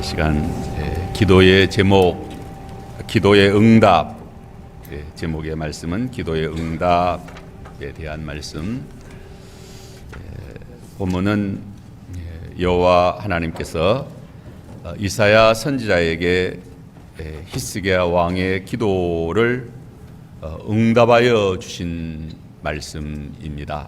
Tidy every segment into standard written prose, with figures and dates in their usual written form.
시간 기도의 제목, 기도의 응답, 제목의 말씀은 기도의 응답에 대한 말씀. 본문은 여호와 하나님께서 이사야 선지자에게 히스기야 왕의 기도를 응답하여 주신 말씀입니다.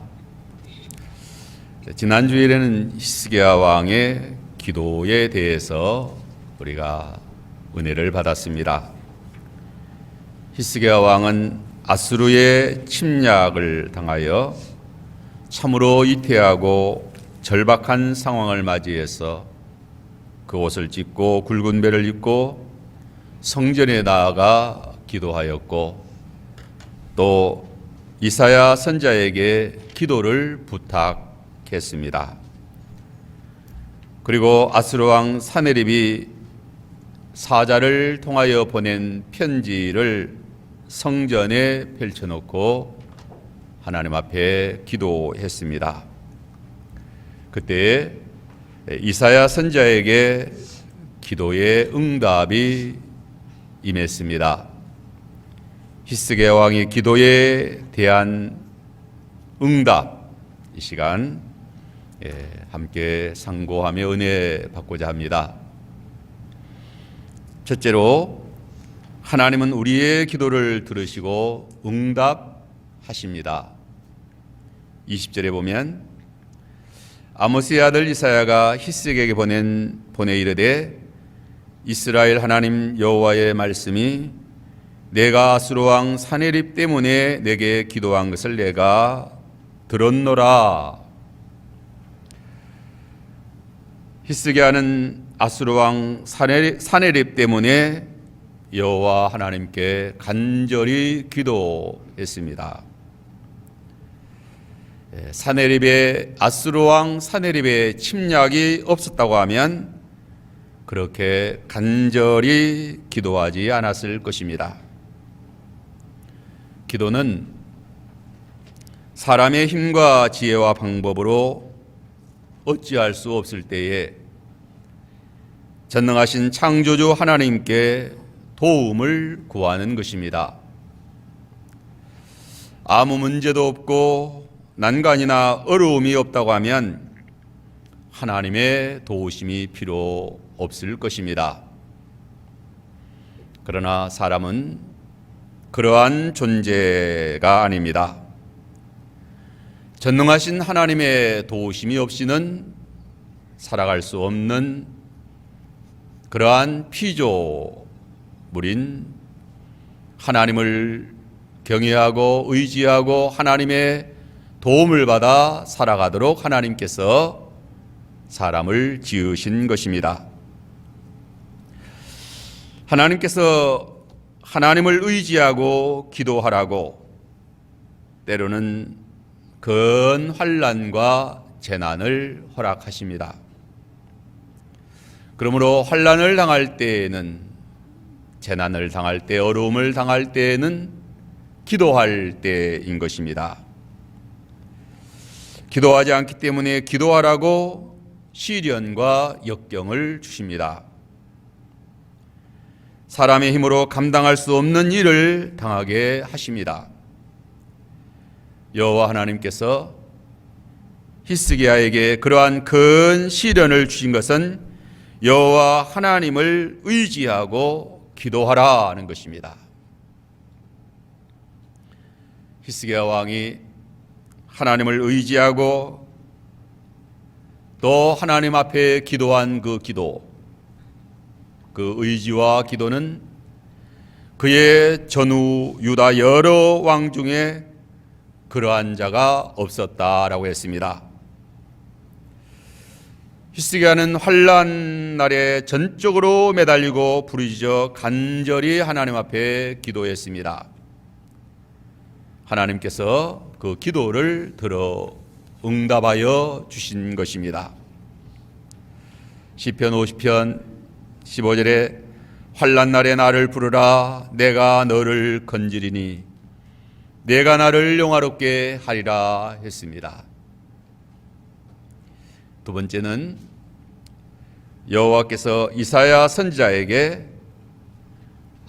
지난 주일에는 히스기야 왕의 기도에 대해서 우리가 은혜를 받았습니다. 히스기야 왕은 아수르의 침략을 당하여 참으로 위태하고 절박한 상황을 맞이해서 그 옷을 찢고 굵은 배를 입고 성전에 나아가 기도하였고, 또 이사야 선지자에게 기도를 부탁했습니다. 그리고 아수르 왕 사네립이 사자를 통하여 보낸 편지를 성전에 펼쳐놓고 하나님 앞에 기도했습니다. 그때 이사야 선지자에게 기도의 응답이 임했습니다. 히스기야 왕의 기도에 대한 응답, 이 시간 함께 상고하며 은혜 받고자 합니다. 첫째로, 하나님은 우리의 기도를 들으시고 응답하십니다. 20절에 보면 아모스의 아들 이사야가 히스기야에게 보내 이르되, 이스라엘 하나님 여호와의 말씀이 내가 아수르 왕 사네립 때문에 내게 기도한 것을 내가 들었노라. 히스기야는 아수르 왕 사네립 때문에 여호와 하나님께 간절히 기도했습니다. 아수르 왕 사네립의 침략이 없었다고 하면 그렇게 간절히 기도하지 않았을 것입니다. 기도는 사람의 힘과 지혜와 방법으로 어찌할 수 없을 때에 전능하신 창조주 하나님께 도움을 구하는 것입니다. 아무 문제도 없고 난관이나 어려움이 없다고 하면 하나님의 도우심이 필요 없을 것입니다. 그러나 사람은 그러한 존재가 아닙니다. 전능하신 하나님의 도우심이 없이는 살아갈 수 없는 그러한 피조물인, 하나님을 경외하고 의지하고 하나님의 도움을 받아 살아가도록 하나님께서 사람을 지으신 것입니다. 하나님께서 하나님을 의지하고 기도하라고 때로는 큰 환난과 재난을 허락하십니다. 그러므로 환난을 당할 때에는, 재난을 당할 때, 어려움을 당할 때에는 기도할 때인 것입니다. 기도하지 않기 때문에 기도하라고 시련과 역경을 주십니다. 사람의 힘으로 감당할 수 없는 일을 당하게 하십니다. 여호와 하나님께서 히스기야에게 그러한 큰 시련을 주신 것은 여호와 하나님을 의지하고 기도하라는 것입니다. 히스기야 왕이 하나님을 의지하고 또 하나님 앞에 기도한 그 기도, 그 의지와 기도는 그의 전후 유다 여러 왕 중에 그러한 자가 없었다라고 했습니다. 히스기야는 환난 날에 전적으로 매달리고 부르짖어 간절히 하나님 앞에 기도했습니다. 하나님께서 그 기도를 들어 응답하여 주신 것입니다. 시편 50편 15절에 환난 날에 나를 부르라, 내가 너를 건지리니 내가 나를 영화롭게 하리라 했습니다. 두 번째는 여호와께서 이사야 선지자에게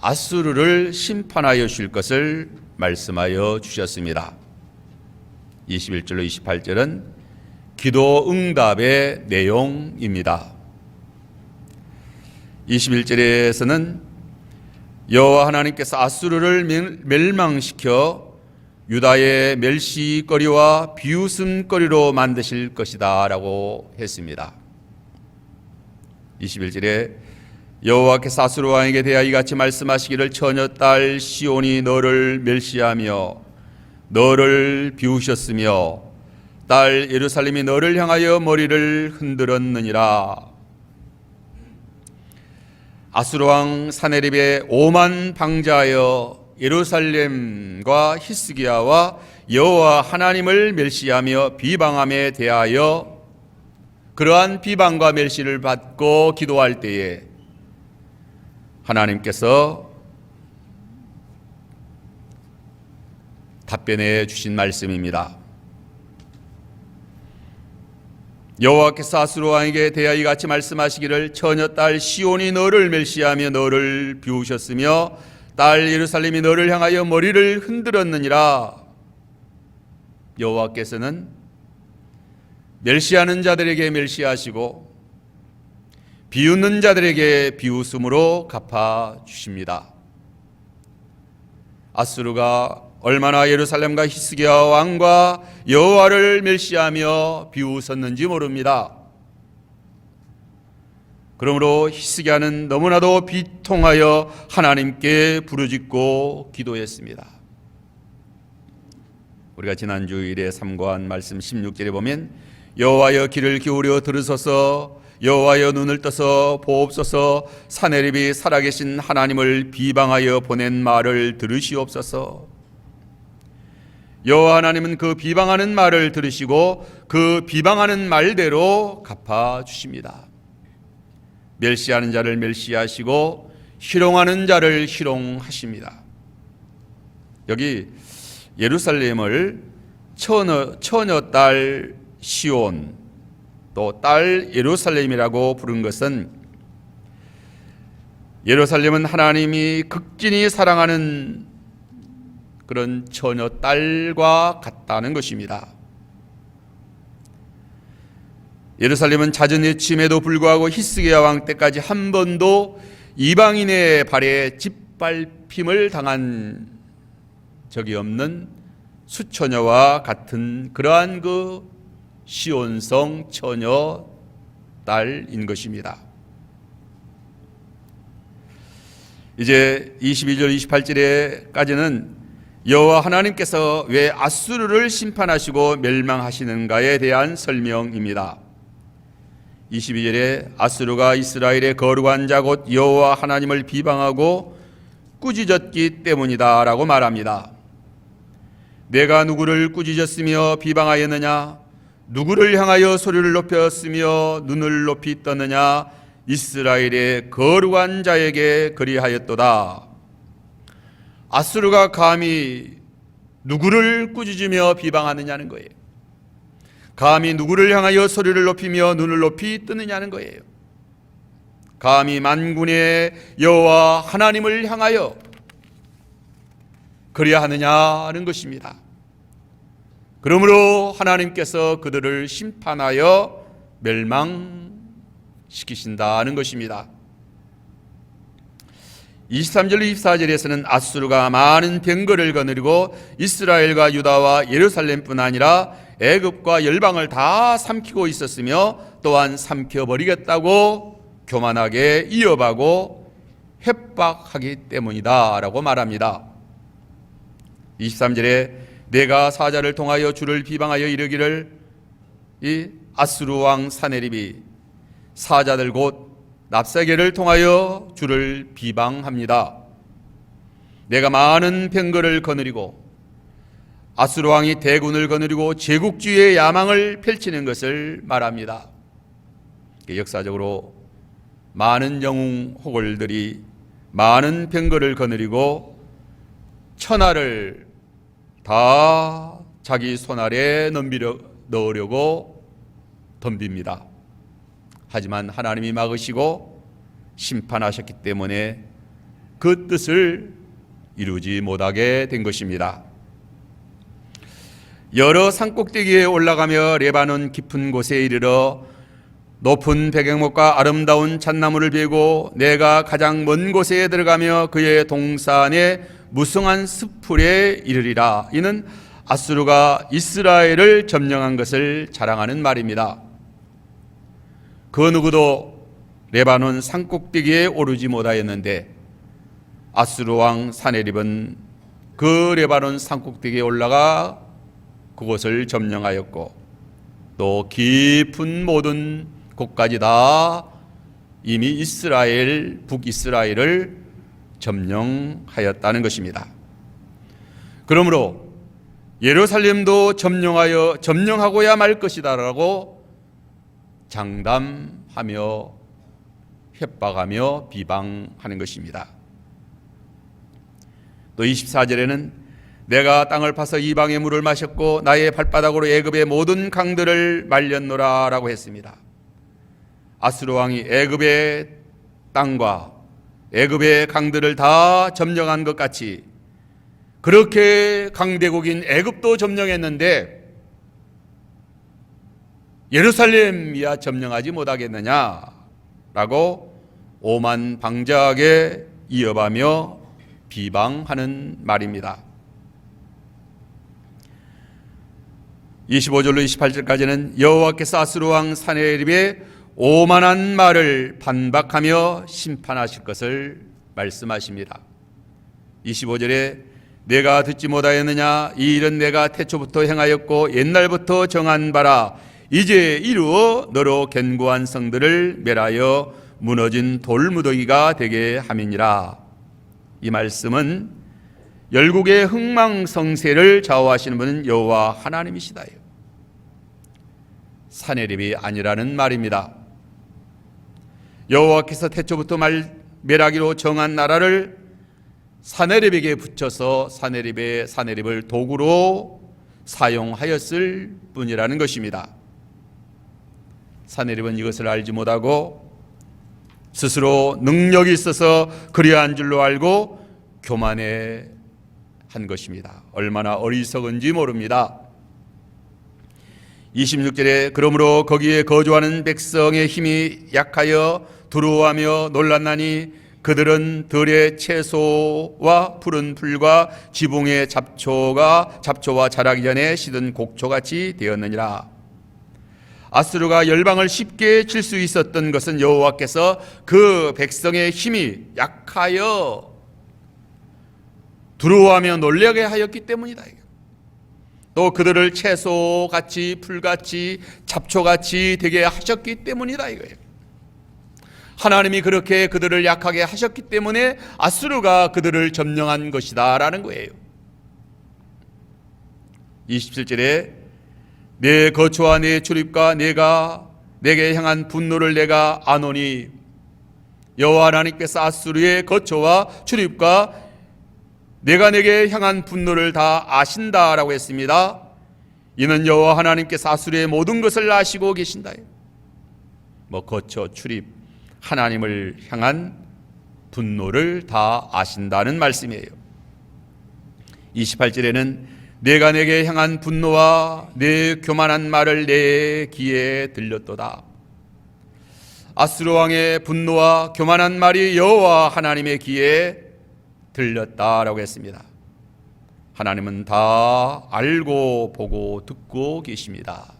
아수르를 심판하여 주실 것을 말씀하여 주셨습니다. 21절로 28절은 기도 응답의 내용입니다. 21절에서는 여호와 하나님께서 아수르를 멸망시켜 유다의 멸시거리와 비웃음거리로 만드실 것이다 라고 했습니다. 21절에 여호와께서 아수르 왕에게 대하여 이같이 말씀하시기를 처녀 딸 시온이 너를 멸시하며 너를 비우셨으며 딸 예루살렘이 너를 향하여 머리를 흔들었느니라. 아수르 왕 사네립의 오만 방자하여 예루살렘과 히스기야와 여호와 하나님을 멸시하며 비방함에 대하여 그러한 비방과 멸시를 받고 기도할 때에 하나님께서 답변해 주신 말씀입니다. 여호와께서 아수르 왕에게 대하여 이같이 말씀하시기를 처녀 딸 시온이 너를 멸시하며 너를 비우셨으며 딸 예루살렘이 너를 향하여 머리를 흔들었느니라. 여호와께서는 멸시하는 자들에게 멸시하시고 비웃는 자들에게 비웃음으로 갚아 주십니다. 아수르가 얼마나 예루살렘과 히스기야 왕과 여호와를 멸시하며 비웃었는지 모릅니다. 그러므로 히스기야는 너무나도 비통하여 하나님께 부르짖고 기도했습니다. 우리가 지난 주일에 삼고한 말씀 16절에 보면 여호와여 귀를 기울여 들으소서 여호와여 눈을 떠서 보옵소서 사네립이 살아계신 하나님을 비방하여 보낸 말을 들으시옵소서. 여호와 하나님은 그 비방하는 말을 들으시고 그 비방하는 말대로 갚아 주십니다. 멸시하는 자를 멸시하시고 희롱하는 자를 희롱하십니다. 여기 예루살렘을 처녀 딸 시온 또 딸 예루살렘이라고 부른 것은 예루살렘은 하나님이 극진히 사랑하는 그런 처녀 딸과 같다는 것입니다. 예루살렘은 잦은 해침에도 불구하고 히스기야 왕 때까지 한 번도 이방인의 발에 짓밟힘을 당한 적이 없는 수처녀와 같은 그러한 그 시온성 처녀 딸인 것입니다. 이제 22절 28절에까지는 여호와 하나님께서 왜 아수르를 심판하시고 멸망하시는가에 대한 설명입니다. 22절에 아수르가 이스라엘의 거룩한 자 곧 여호와 하나님을 비방하고 꾸짖었기 때문이다 라고 말합니다. 내가 누구를 꾸짖었으며 비방하였느냐? 누구를 향하여 소리를 높였으며 눈을 높이 떴느냐? 이스라엘의 거룩한 자에게 그리하였도다. 아수르가 감히 누구를 꾸짖으며 비방하느냐는 거예요. 감히 누구를 향하여 소리를 높이며 눈을 높이 뜨느냐는 거예요. 감히 만군의 여호와 하나님을 향하여 그래야 하느냐는 것입니다. 그러므로 하나님께서 그들을 심판하여 멸망시키신다는 것입니다. 23절 24절에서는 아수르가 많은 병거를 거느리고 이스라엘과 유다와 예루살렘뿐 아니라 애굽과 열방을 다 삼키고 있었으며 또한 삼켜버리겠다고 교만하게 이어가고 협박하기 때문이다 라고 말합니다. 23절에 내가 사자를 통하여 주를 비방하여 이르기를 이 아수르 왕 사네립이 사자들 곧 납사계를 통하여 주를 비방합니다. 내가 많은 병거를 거느리고 아수르 왕이 대군을 거느리고 제국주의의 야망을 펼치는 것을 말합니다. 역사적으로 많은 영웅 호걸들이 많은 병거를 거느리고 천하를 다 자기 손 아래 넣으려고 덤빕니다. 하지만 하나님이 막으시고 심판하셨기 때문에 그 뜻을 이루지 못하게 된 것입니다. 여러 산꼭대기에 올라가며 레바논 깊은 곳에 이르러 높은 백향목과 아름다운 잣나무를 베고 내가 가장 먼 곳에 들어가며 그의 동산에 무성한 숲풀에 이르리라. 이는 아수르가 이스라엘을 점령한 것을 자랑하는 말입니다. 그 누구도 레바논 산꼭대기에 오르지 못하였는데 아수르 왕 사네립은 그 레바논 산꼭대기에 올라가 그곳을 점령하였고 또 깊은 모든 곳까지 다 이미 이스라엘, 북이스라엘을 점령하였다는 것입니다. 그러므로 예루살렘도 점령하고야 말 것이다라고 장담하며 협박하며 비방하는 것입니다. 또 24절에는 내가 땅을 파서 이방의 물을 마셨고 나의 발바닥으로 애굽의 모든 강들을 말렸노라 라고 했습니다. 아수르 왕이 애굽의 땅과 애굽의 강들을 다 점령한 것 같이 그렇게 강대국인 애굽도 점령했는데 예루살렘이야 점령하지 못하겠느냐라고 오만방자하게 이어가며 비방하는 말입니다. 25절로 28절까지는 여호와께서 아수르 왕 사네립의 오만한 말을 반박하며 심판하실 것을 말씀하십니다. 25절에 내가 듣지 못하였느냐 이 일은 내가 태초부터 행하였고 옛날부터 정한 바라 이제 이루어 너로 견고한 성들을 멸하여 무너진 돌무더기가 되게 함이니라. 이 말씀은 열국의 흥망성쇠를 좌우하시는 분은 여호와 하나님이시다. 사네립이 아니라는 말입니다. 여호와께서 태초부터 멸하기로 정한 나라를 사네립에게 붙여서 사네립을 도구로 사용하였을 뿐이라는 것입니다. 사네립은 이것을 알지 못하고 스스로 능력이 있어서 그리한 줄로 알고 교만해 한 것입니다. 얼마나 어리석은지 모릅니다. 26절에 그러므로 거기에 거주하는 백성의 힘이 약하여 두려워하며 놀랐나니 그들은 들의 채소와 푸른 풀과 지붕의 잡초와 자라기 전에 시든 곡초같이 되었느니라. 아수르가 열방을 쉽게 칠 수 있었던 것은 여호와께서 그 백성의 힘이 약하여 두려워하며 놀라게 하였기 때문이다. 또 그들을 채소같이 풀같이 잡초같이 되게 하셨기 때문이다 이거예요. 하나님이 그렇게 그들을 약하게 하셨기 때문에 아수르가 그들을 점령한 것이다 라는 거예요. 27절에 내 거처와 내 출입과 내가 내게 향한 분노를 내가 아노니 여호와 하나님께서 아수르의 거처와 출입과 내가 내게 향한 분노를 다 아신다라고 했습니다. 이는 여호와 하나님께서 아수르의 모든 것을 아시고 계신다. 거처, 출입, 하나님을 향한 분노를 다 아신다는 말씀이에요. 28절에는 내가 내게 향한 분노와 내 교만한 말을 내 귀에 들렸도다. 아수르 왕의 분노와 교만한 말이 여호와 하나님의 귀에 들렸다라고 했습니다. 하나님은 다 알고 보고 듣고 계십니다.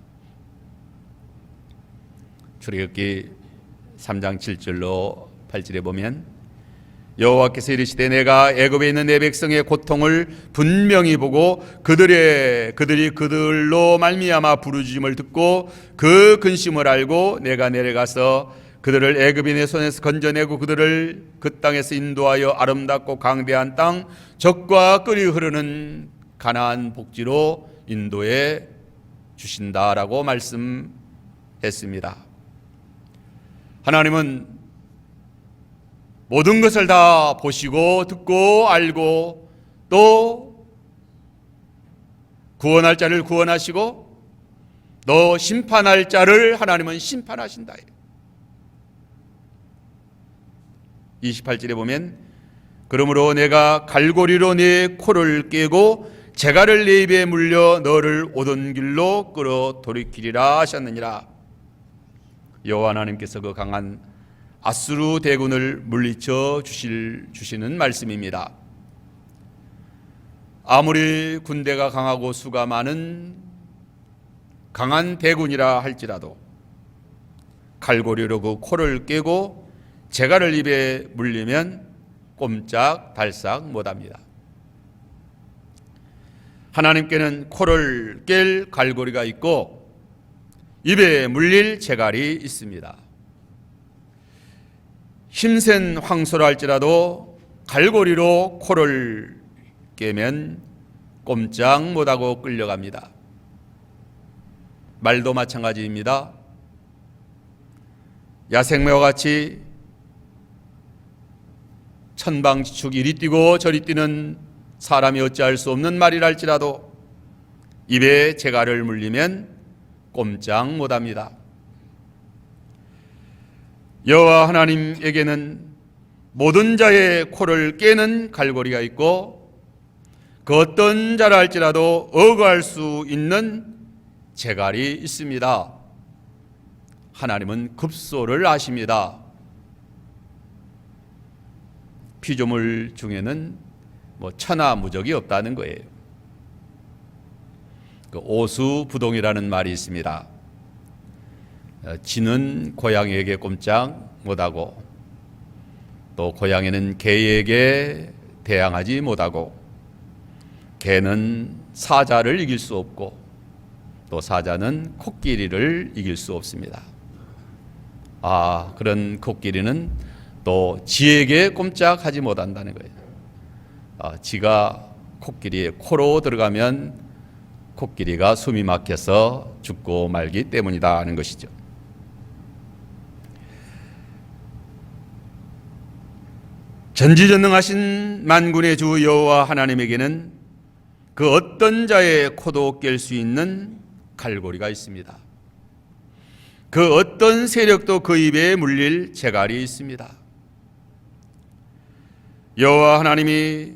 출애굽기 3장 7절로 8절에 보면 여호와께서 이르시되 내가 애굽에 있는 내 백성의 고통을 분명히 보고 그들이 그들로 말미암아 부르짖음을 듣고 그 근심을 알고 내가 내려가서 그들을 애굽인의 손에서 건져내고 그들을 그 땅에서 인도하여 아름답고 강대한 땅 젖과 끓이 흐르는 가나안 복지로 인도해 주신다라고 말씀했습니다. 하나님은 모든 것을 다 보시고 듣고 알고 또 구원할 자를 구원하시고 또 심판할 자를 하나님은 심판하신다. 28절에 보면 그러므로 내가 갈고리로 네 코를 깨고 재갈을 네 입에 물려 너를 오던 길로 끌어 돌이키리라 하셨느니라. 여호와 하나님께서 그 강한 아수르 대군을 물리쳐 주시는 말씀입니다. 아무리 군대가 강하고 수가 많은 강한 대군이라 할지라도 갈고리로 그 코를 깨고 재갈을 입에 물리면 꼼짝달싹 못합니다. 하나님께는 코를 깰 갈고리가 있고 입에 물릴 재갈이 있습니다. 힘센 황소라 할지라도 갈고리로 코를 깨면 꼼짝 못하고 끌려갑니다. 말도 마찬가지입니다. 야생매와 같이 천방지축 이리 뛰고 저리 뛰는 사람이 어찌할 수 없는 말이라 할지라도 입에 재갈을 물리면 꼼짝 못합니다. 여호와 하나님에게는 모든 자의 코를 깨는 갈고리가 있고 그 어떤 자라 할지라도 억울할 수 있는 재갈이 있습니다. 하나님은 급소를 아십니다. 피조물 중에는 천하무적이 없다는 거예요. 그 오수부동이라는 말이 있습니다. 쥐는 고양이에게 꼼짝 못하고 또 고양이는 개에게 대항하지 못하고 개는 사자를 이길 수 없고 또 사자는 코끼리를 이길 수 없습니다. 그런 코끼리는 또 쥐에게 꼼짝하지 못한다는 거예요. 쥐가 코끼리의 코로 들어가면 코끼리가 숨이 막혀서 죽고 말기 때문이다 하는 것이죠. 전지전능하신 만군의 주 여호와 하나님에게는 그 어떤 자의 코도 깰 수 있는 갈고리가 있습니다. 그 어떤 세력도 그 입에 물릴 재갈이 있습니다. 여호와 하나님이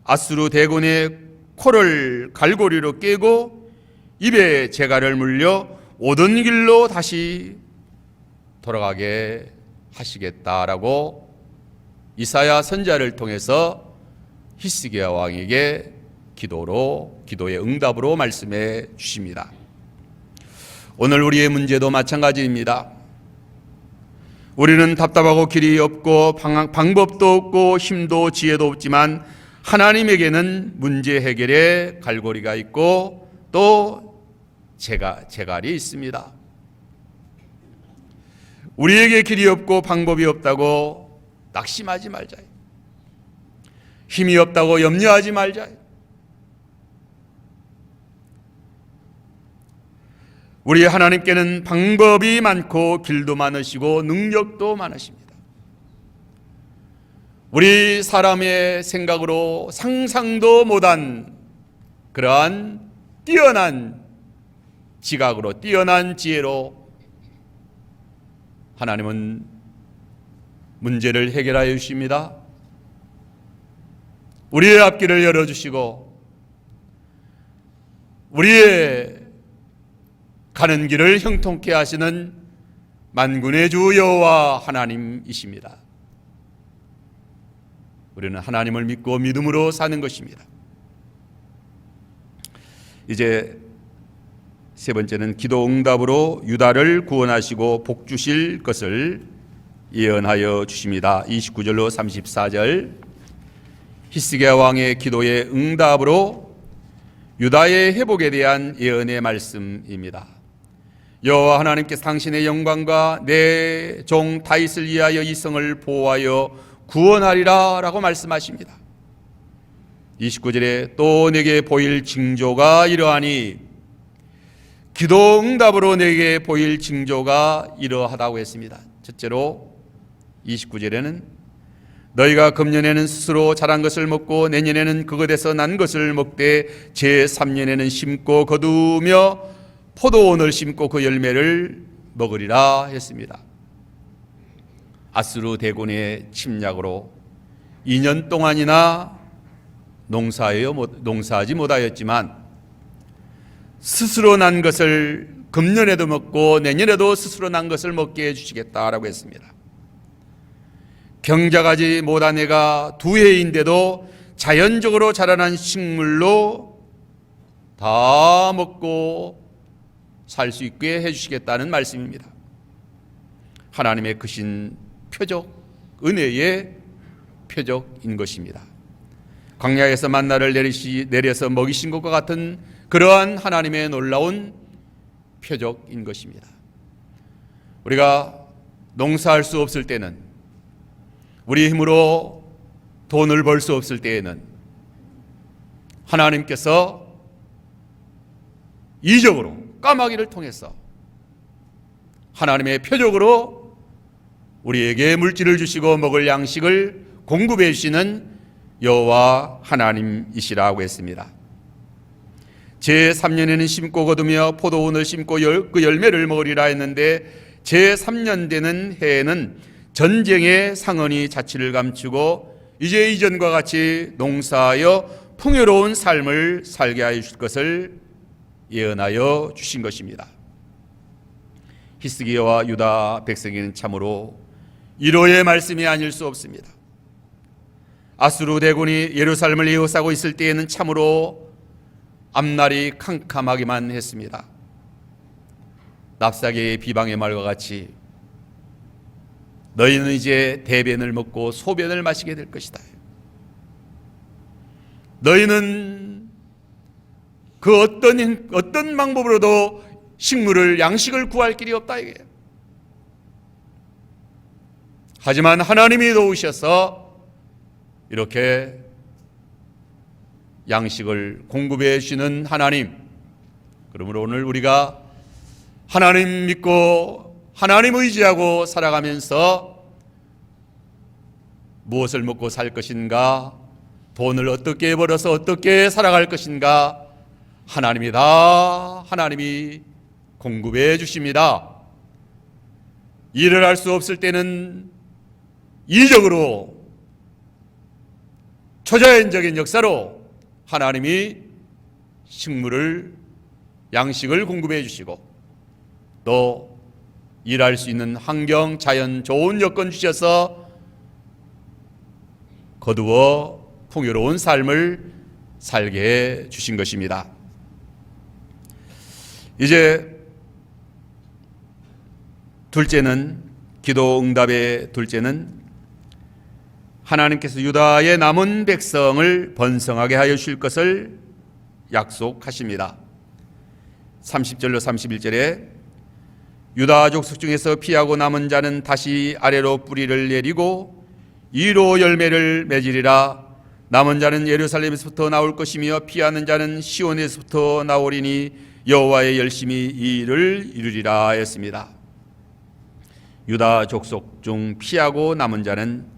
아수르 대군의 코를 갈고리로 깨고 입에 재갈을 물려 오던 길로 다시 돌아가게 하시겠다라고 이사야 선지자를 통해서 히스기야 왕에게 기도의 응답으로 말씀해 주십니다. 오늘 우리의 문제도 마찬가지입니다. 우리는 답답하고 길이 없고 방법도 없고 힘도 지혜도 없지만 하나님에게는 문제 해결의 갈고리가 있고 또 재갈이 있습니다. 우리에게 길이 없고 방법이 없다고 낙심하지 말자. 힘이 없다고 염려하지 말자. 우리 하나님께는 방법이 많고 길도 많으시고 능력도 많으십니다. 우리 사람의 생각으로 상상도 못한 그러한 뛰어난 지각으로 뛰어난 지혜로 하나님은 문제를 해결하여 주십니다. 우리의 앞길을 열어주시고 우리의 가는 길을 형통케 하시는 만군의 주 여호와 하나님이십니다. 우리는 하나님을 믿고 믿음으로 사는 것입니다. 이제 세 번째는 기도 응답으로 유다를 구원하시고 복 주실 것을 예언하여 주십니다. 29절로 34절 히스기야 왕의 기도의 응답으로 유다의 회복에 대한 예언의 말씀입니다. 여호와 하나님께서 당신의 영광과 내 종 다윗을 위하여 이 성을 보호하여 구원하리라 라고 말씀하십니다. 29절에 또 내게 보일 징조가 이러하니 기도 응답으로 내게 보일 징조가 이러하다고 했습니다. 첫째로 29절에는 너희가 금년에는 스스로 자란 것을 먹고 내년에는 그것에서 난 것을 먹되 제3년에는 심고 거두며 포도원을 심고 그 열매를 먹으리라 했습니다. 아수르 대군의 침략으로 2년 동안이나 농사하지 못하였지만 스스로 난 것을 금년에도 먹고 내년에도 스스로 난 것을 먹게 해주시겠다라고 했습니다. 경작하지 못한 애가 2해인데도 자연적으로 자라난 식물로 다 먹고 살 수 있게 해주시겠다는 말씀입니다. 하나님의 크신 표적, 은혜의 표적인 것입니다. 광야에서 만나를 내려서 먹이신 것과 같은 그러한 하나님의 놀라운 표적인 것입니다. 우리가 농사할 수 없을 때는, 우리 힘으로 돈을 벌 수 없을 때에는 하나님께서 이적으로 까마귀를 통해서 하나님의 표적으로 우리에게 물질을 주시고 먹을 양식을 공급해 주시는 여호와 하나님이시라고 했습니다. 제3년에는 심고 거두며 포도원을 심고 그 열매를 먹으리라 했는데 제3년 되는 해에는 전쟁의 상언이 자취를 감추고 이제 이전과 같이 농사하여 풍요로운 삶을 살게 하여 주실 것을 예언하여 주신 것입니다. 히스기야와 유다 백성에게는 참으로 위로의 말씀이 아닐 수 없습니다. 아수르 대군이 예루살렘을 에워싸고 있을 때에는 참으로 앞날이 캄캄하기만 했습니다. 납사계의 비방의 말과 같이 너희는 이제 대변을 먹고 소변을 마시게 될 것이다. 너희는 그 어떤 방법으로도 식물을, 양식을 구할 길이 없다 이게. 하지만 하나님이 도우셔서 이렇게 양식을 공급해 주시는 하나님. 그러므로 오늘 우리가 하나님 믿고 하나님 의지하고 살아가면서 무엇을 먹고 살 것인가, 돈을 어떻게 벌어서 어떻게 살아갈 것인가, 하나님이 공급해 주십니다. 일을 할 수 없을 때는 이적으로, 초자연적인 역사로 하나님이 식물을, 양식을 공급해 주시고 또 일할 수 있는 환경, 자연 좋은 여건 주셔서 거두어 풍요로운 삶을 살게 해 주신 것입니다. 이제 둘째는, 기도 응답의 둘째는 하나님께서 유다의 남은 백성을 번성하게 하여 주실 것을 약속하십니다. 30절로 31절에 유다 족속 중에서 피하고 남은 자는 다시 아래로 뿌리를 내리고 이로 열매를 맺으리라. 남은 자는 예루살렘에서부터 나올 것이며 피하는 자는 시온에서부터 나오리니 여호와의 열심히 이 일을 이루리라 했습니다. 유다 족속 중 피하고 남은 자는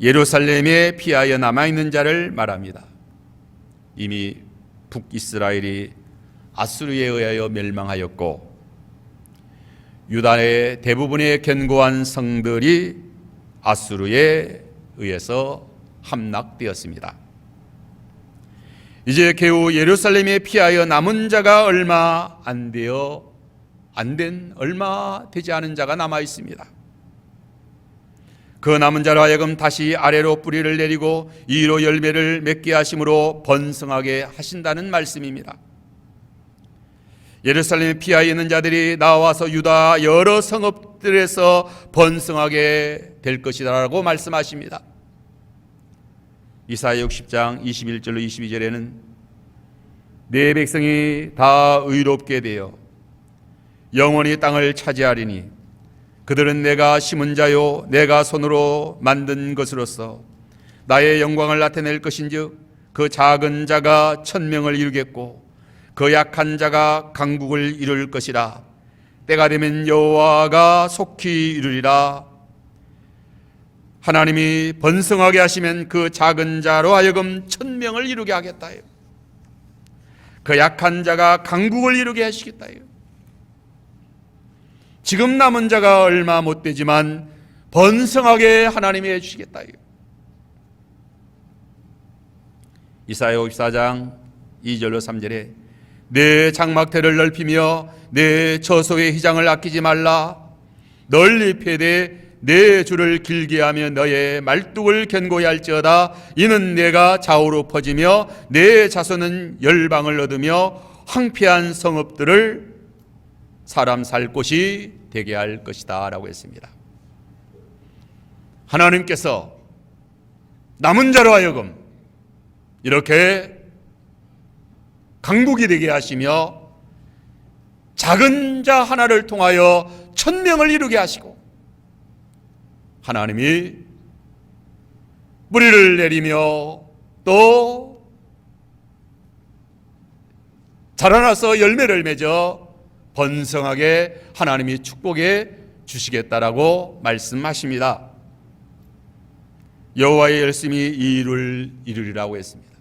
예루살렘에 피하여 남아있는 자를 말합니다. 이미 북이스라엘이 아수르에 의하여 멸망하였고 유다의 대부분의 견고한 성들이 아수르에 의해서 함락되었습니다. 이제 겨우 예루살렘에 피하여 남은 자가 얼마 되지 않은 자가 남아 있습니다. 그 남은 자로 하여금 다시 아래로 뿌리를 내리고 이로 열매를 맺게 하심으로 번성하게 하신다는 말씀입니다. 예루살렘에 피하여 있는 자들이 나와서 유다 여러 성읍들에서 번성하게 될 것이라고 말씀하십니다. 이사야 60장 21절로 22절에는 내 백성이 다 의롭게 되어 영원히 땅을 차지하리니 그들은 내가 심은 자요 내가 손으로 만든 것으로서 나의 영광을 나타낼 것인즉 그 작은 자가 천명을 이루겠고 그 약한 자가 강국을 이룰 것이라. 때가 되면 여호와가 속히 이루리라. 하나님이 번성하게 하시면 그 작은 자로 하여금 천명을 이루게 하겠다. 그 약한 자가 강국을 이루게 하시겠다. 지금 남은 자가 얼마 못 되지만 번성하게 하나님이 해주시겠다. 이사야 54장 2절로 3절에 내 장막대를 넓히며 내 처소의 휘장을 아끼지 말라. 널리 패되 내 줄을 길게 하며 너의 말뚝을 견고히 할지어다. 이는 내가 좌우로 퍼지며 내 자손은 열방을 얻으며 황폐한 성읍들을 사람 살 곳이 되게 할 것이다 라고 했습니다. 하나님께서 남은 자로 하여금 이렇게 강국이 되게 하시며 작은 자 하나를 통하여 천명을 이루게 하시고 하나님이 뿌리를 내리며 또 자라나서 열매를 맺어 번성하게 하나님이 축복해 주시겠다라고 말씀하십니다. 여호와의 열심히 이 일을 이루리라고 했습니다.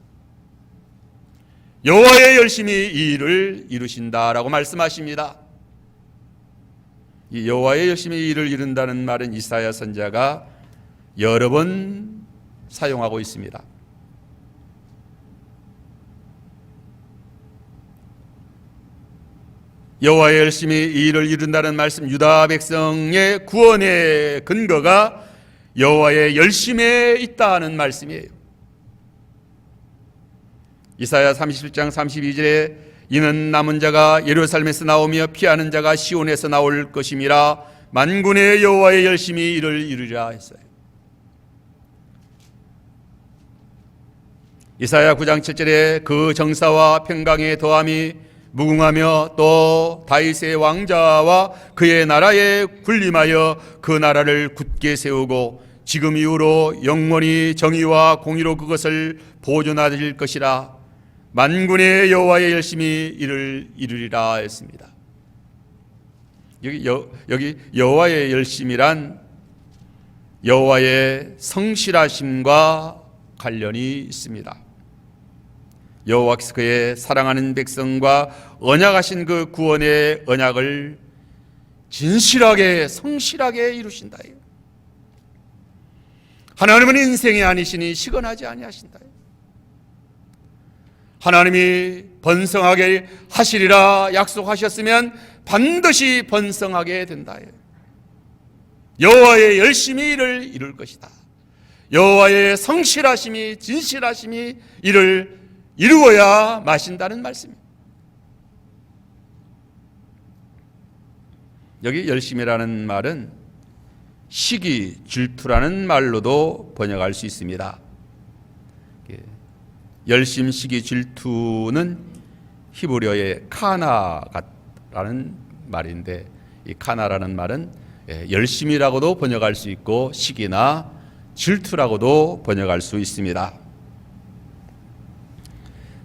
여호와의 열심히 이 일을 이루신다라고 말씀하십니다. 이 여호와의 열심히 이 일을 이룬다는 말은 이사야 선지자가 여러 번 사용하고 있습니다. 여호와의 열심히 이 일을 이룬다는 말씀, 유다 백성의 구원의 근거가 여호와의 열심에 있다는 말씀이에요. 이사야 37장 32절에 이는 남은 자가 예루살렘에서 나오며 피하는 자가 시온에서 나올 것임이라. 만군의 여호와의 열심히 이를 이루리라 했어요. 이사야 9장 7절에 그 정사와 평강의 더함이 무궁하며 또 다윗의 왕자와 그의 나라에 군림하여 그 나라를 굳게 세우고 지금 이후로 영원히 정의와 공의로 그것을 보존하실 것이라. 만군의 여호와의 열심히 이를 이루리라 했습니다. 여기 여호와의 열심이란 여호와의 성실하심과 관련이 있습니다. 여호와께서 그의 사랑하는 백성과 언약하신 그 구원의 언약을 진실하게 성실하게 이루신다. 하나님은 인생이 아니시니 시건하지 아니하신다. 하나님이 번성하게 하시리라 약속하셨으면 반드시 번성하게 된다. 여호와의 열심히 이를 이룰 것이다. 여호와의 성실하심이 진실하심이 이를 이루어야 마신다는 말씀입니다. 여기 열심이라는 말은 시기, 질투라는 말로도 번역할 수 있습니다. 열심, 시기, 질투는 히브리어의 카나라는 말인데 이 카나라는 말은 열심이라고도 번역할 수 있고 시기나 질투라고도 번역할 수 있습니다.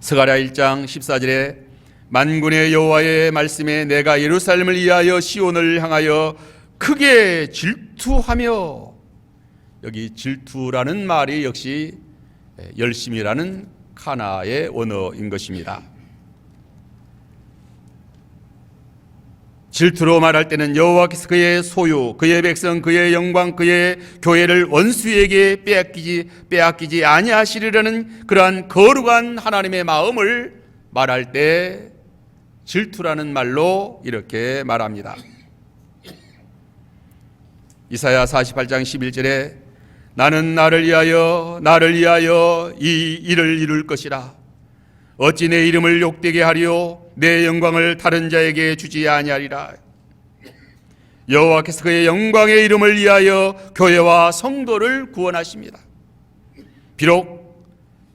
스가랴 1장 14절에 만군의 여호와의 말씀에 내가 예루살렘을 위하여 시온을 향하여 크게 질투하며, 여기 질투라는 말이 역시 열심이라는 카나의 언어인 것입니다. 질투로 말할 때는 여호와께서 그의 소유, 그의 백성, 그의 영광, 그의 교회를 원수에게 빼앗기지 아니하시리라는 그러한 거룩한 하나님의 마음을 말할 때 질투라는 말로 이렇게 말합니다. 이사야 48장 11절에 나는 나를 위하여 이 일을 이룰 것이라. 어찌 내 이름을 욕되게 하리요 내 영광을 다른 자에게 주지 아니하리라. 여호와께서 그의 영광의 이름을 위하여 교회와 성도를 구원하십니다. 비록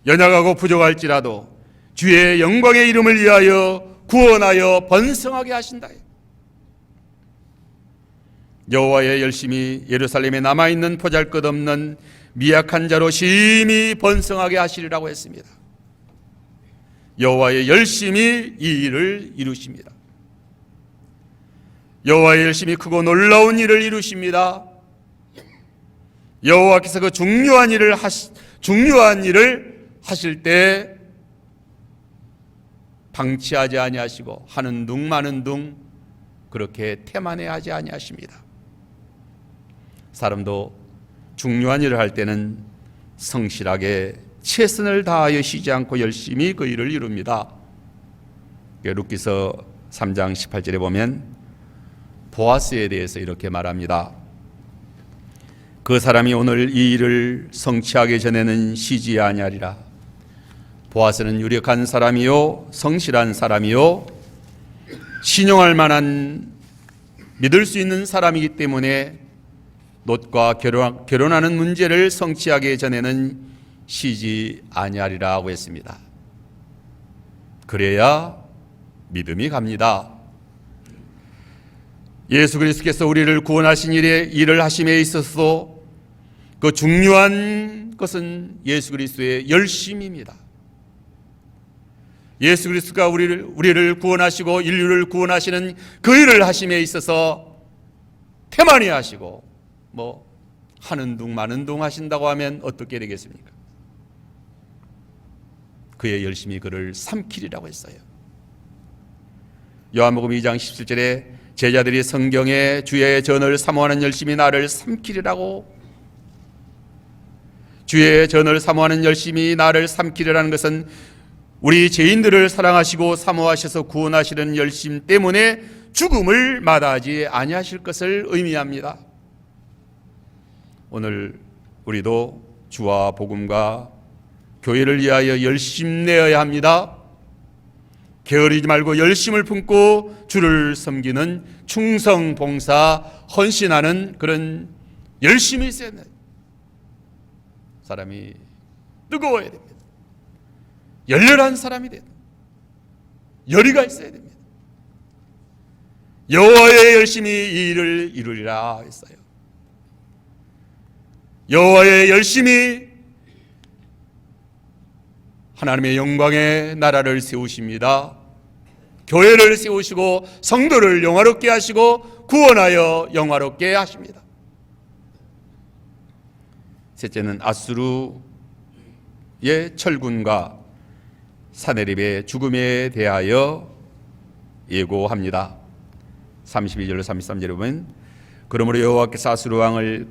연약하고 부족할지라도 주의 영광의 이름을 위하여 구원하여 번성하게 하신다. 여호와의 열심히 예루살렘에 남아있는 보잘것없는 미약한 자로 심히 번성하게 하시리라고 했습니다. 여호와의 열심히 이 일을 이루십니다. 여호와의 열심히 크고 놀라운 일을 이루십니다. 여호와께서 그 중요한 일을 하실 때 방치하지 아니하시고 하는 둥 마는 둥 그렇게 태만해 하지 아니하십니다. 사람도 중요한 일을 할 때는 성실하게 최선을 다하여 쉬지 않고 열심히 그 일을 이룹니다. 룻기서 3장 18절에 보면 보아스에 대해서 이렇게 말합니다. 그 사람이 오늘 이 일을 성취하기 전에는 쉬지 아니하리라. 보아스는 유력한 사람이요 성실한 사람이요 신용할 만한 믿을 수 있는 사람이기 때문에 롯과 결혼하는 문제를 성취하기 전에는 쉬지 아니하리라고 했습니다. 그래야 믿음이 갑니다. 예수 그리스도께서 우리를 구원하신 일을 하심에 있어서 그 중요한 것은 예수 그리스도의 열심입니다. 예수 그리스도가 우리를 구원하시고 인류를 구원하시는 그 일을 하심에 있어서 태만히 하시고 하는 둥 마는 둥 하신다고 하면 어떻게 되겠습니까? 그의 열심이 그를 삼키리라고 했어요. 요한복음 2장 17절에 제자들이 성경에 주의 전을 사모하는 열심이 나를 삼키리라고, 주의 전을 사모하는 열심이 나를 삼키리라는 것은 우리 죄인들을 사랑하시고 사모하셔서 구원하시는 열심 때문에 죽음을 마다하지 아니하실 것을 의미합니다. 오늘 우리도 주와 복음과 교회를 위하여 열심 내어야 합니다. 게으르지 말고 열심을 품고 주를 섬기는 충성, 봉사, 헌신하는 그런 열심이 있어야 돼요. 사람이 뜨거워야 됩니다. 열렬한 사람이 돼야 됩니다. 열의가 있어야 됩니다. 여호와의 열심히 이 일을 이루리라 했어요. 여호와의 열심히 하나님의 영광의 나라를 세우십니다. 교회를 세우시고 성도를 영화롭게 하시고 구원하여 영화롭게 하십니다. 셋째는 아수르의 철군과 사네립의 죽음에 대하여 예고합니다. 32절로 33절에 보면 그러므로 여호와께서 아수르 왕을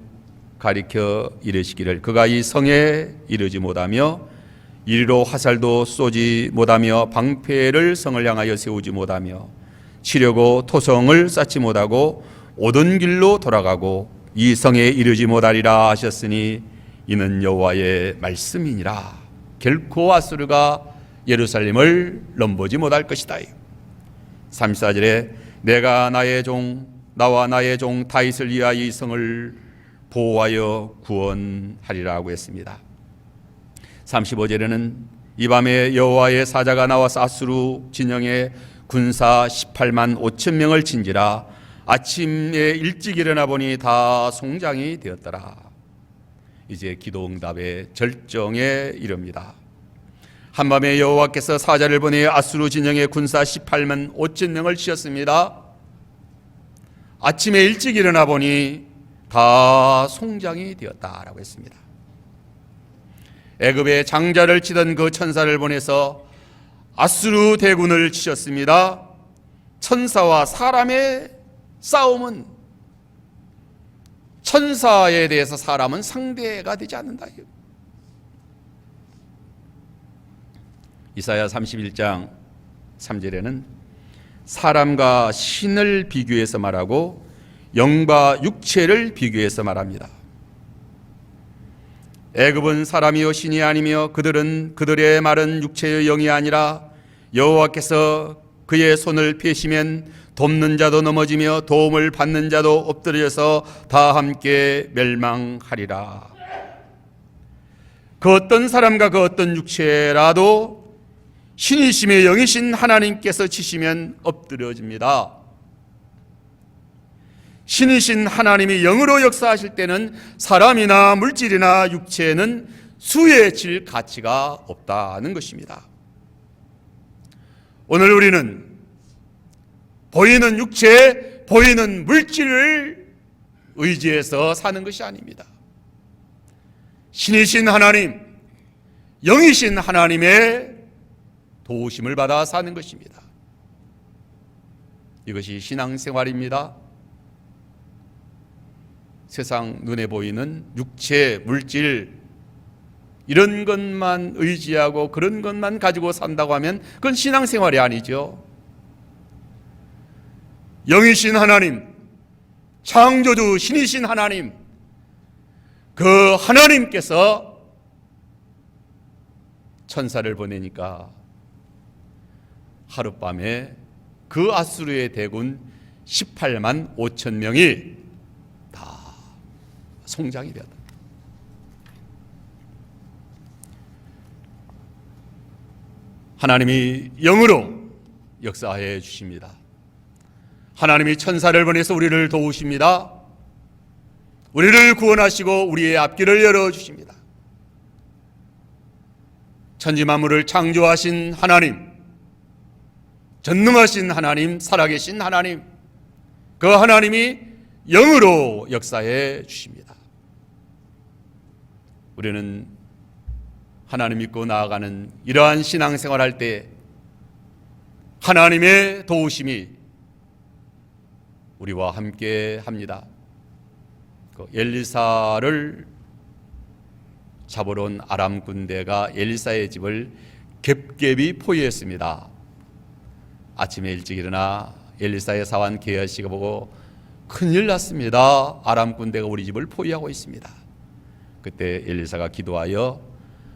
가리켜 이르시기를 그가 이 성에 이르지 못하며 이리로 화살도 쏘지 못하며 방패를 성을 향하여 세우지 못하며 치려고 토성을 쌓지 못하고 오던 길로 돌아가고 이 성에 이르지 못하리라 하셨으니 이는 여호와의 말씀이니라. 결코 아수르가 예루살렘을 넘보지 못할 것이다. 34절에 내가 나와 나의 종 다윗을 위하여 이 성을 보호하여 구원하리라고 했습니다. 35절에는 이 밤에 여호와의 사자가 나와서 아수르 진영에 군사 18만 5천 명을 친지라 아침에 일찍 일어나 보니 다 송장이 되었더라. 이제 기도 응답의 절정에 이릅니다. 한밤에 여호와께서 사자를 보내 아수르 진영에 군사 18만 5천 명을 치었습니다. 아침에 일찍 일어나 보니 다 송장이 되었다라고 했습니다. 애굽의 장자를 치던 그 천사를 보내서 아수르 대군을 치셨습니다. 천사와 사람의 싸움은 천사에 대해서 사람은 상대가 되지 않는다. 이사야 31장 3절에는 사람과 신을 비교해서 말하고 영과 육체를 비교해서 말합니다. 애굽은 사람이요 신이 아니며 그들은 그들의 말은 육체의 영이 아니라 여호와께서 그의 손을 펴시면 돕는 자도 넘어지며 도움을 받는 자도 엎드려서 다 함께 멸망하리라. 그 어떤 사람과 그 어떤 육체라도 신이심의 영이신 하나님께서 치시면 엎드려집니다. 신이신 하나님이 영으로 역사하실 때는 사람이나 물질이나 육체는 수에 질 가치가 없다는 것입니다. 오늘 우리는 보이는 육체, 보이는 물질을 의지해서 사는 것이 아닙니다. 신이신 하나님, 영이신 하나님의 도우심을 받아 사는 것입니다. 이것이 신앙생활입니다. 세상 눈에 보이는 육체, 물질 이런 것만 의지하고 그런 것만 가지고 산다고 하면 그건 신앙생활이 아니죠. 영이신 하나님, 창조주 신이신 하나님, 그 하나님께서 천사를 보내니까 하룻밤에 그 아수르의 대군 18만 5천 명이 다 송장이 되었다. 하나님이 영으로 역사해 주십니다. 하나님이 천사를 보내서 우리를 도우십니다. 우리를 구원하시고 우리의 앞길을 열어주십니다. 천지만물을 창조하신 하나님, 전능하신 하나님, 살아계신 하나님, 그 하나님이 영으로 역사해 주십니다. 우리는 하나님 믿고 나아가는 이러한 신앙생활 할 때 하나님의 도우심이 우리와 함께 합니다. 엘리사를 잡으러 온 아람 군대가 엘리사의 집을 겹겹이 포위했습니다. 아침에 일찍 일어나 엘리사의 사환 게하시가 보고 큰일 났습니다. 아람 군대가 우리 집을 포위하고 있습니다. 그때 엘리사가 기도하여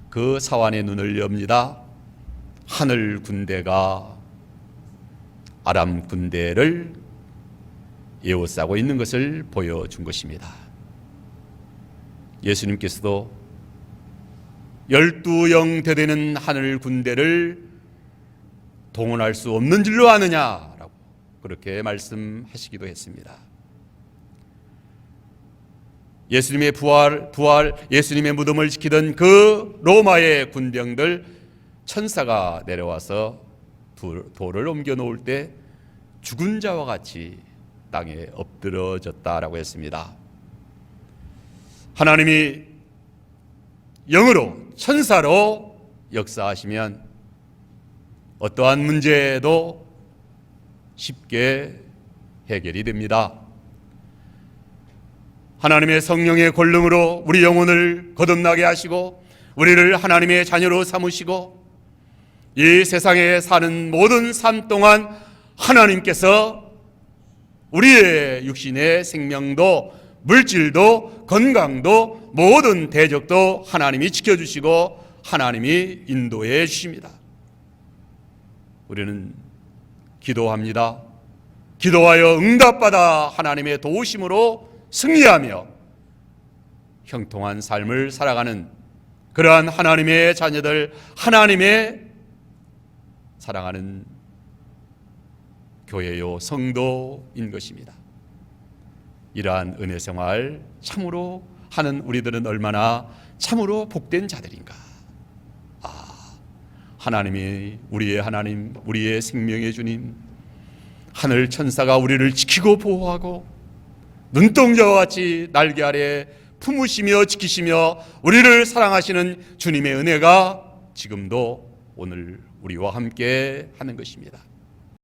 그 사환의 눈을 엽니다. 하늘 군대가 아람 군대를 에워싸고 있는 것을 보여준 것입니다. 예수님께서도 12영 대되는 하늘 군대를 동원할 수 없는 줄로 아느냐라고 그렇게 말씀하시기도 했습니다. 예수님의 부활, 예수님의 무덤을 지키던 그 로마의 군병들 천사가 내려와서 돌을 옮겨 놓을 때 죽은 자와 같이 땅에 엎드러졌다라고 했습니다. 하나님이 영으로 천사로 역사하시면 어떠한 문제도 쉽게 해결이 됩니다. 하나님의 성령의 권능으로 우리 영혼을 거듭나게 하시고 우리를 하나님의 자녀로 삼으시고 이 세상에 사는 모든 삶 동안 하나님께서 우리의 육신의 생명도 물질도 건강도 모든 대적도 하나님이 지켜주시고 하나님이 인도해 주십니다. 우리는 기도합니다. 기도하여 응답받아 하나님의 도우심으로 승리하며 형통한 삶을 살아가는 그러한 하나님의 자녀들, 하나님의 사랑하는 교회요 성도인 것입니다. 이러한 은혜 생활 참으로 하는 우리들은 얼마나 참으로 복된 자들인가. 하나님이 우리의 하나님, 우리의 생명의 주님, 하늘 천사가 우리를 지키고 보호하고 눈동자와 같이 날개 아래 품으시며 지키시며 우리를 사랑하시는 주님의 은혜가 지금도 오늘 우리와 함께 하는 것입니다.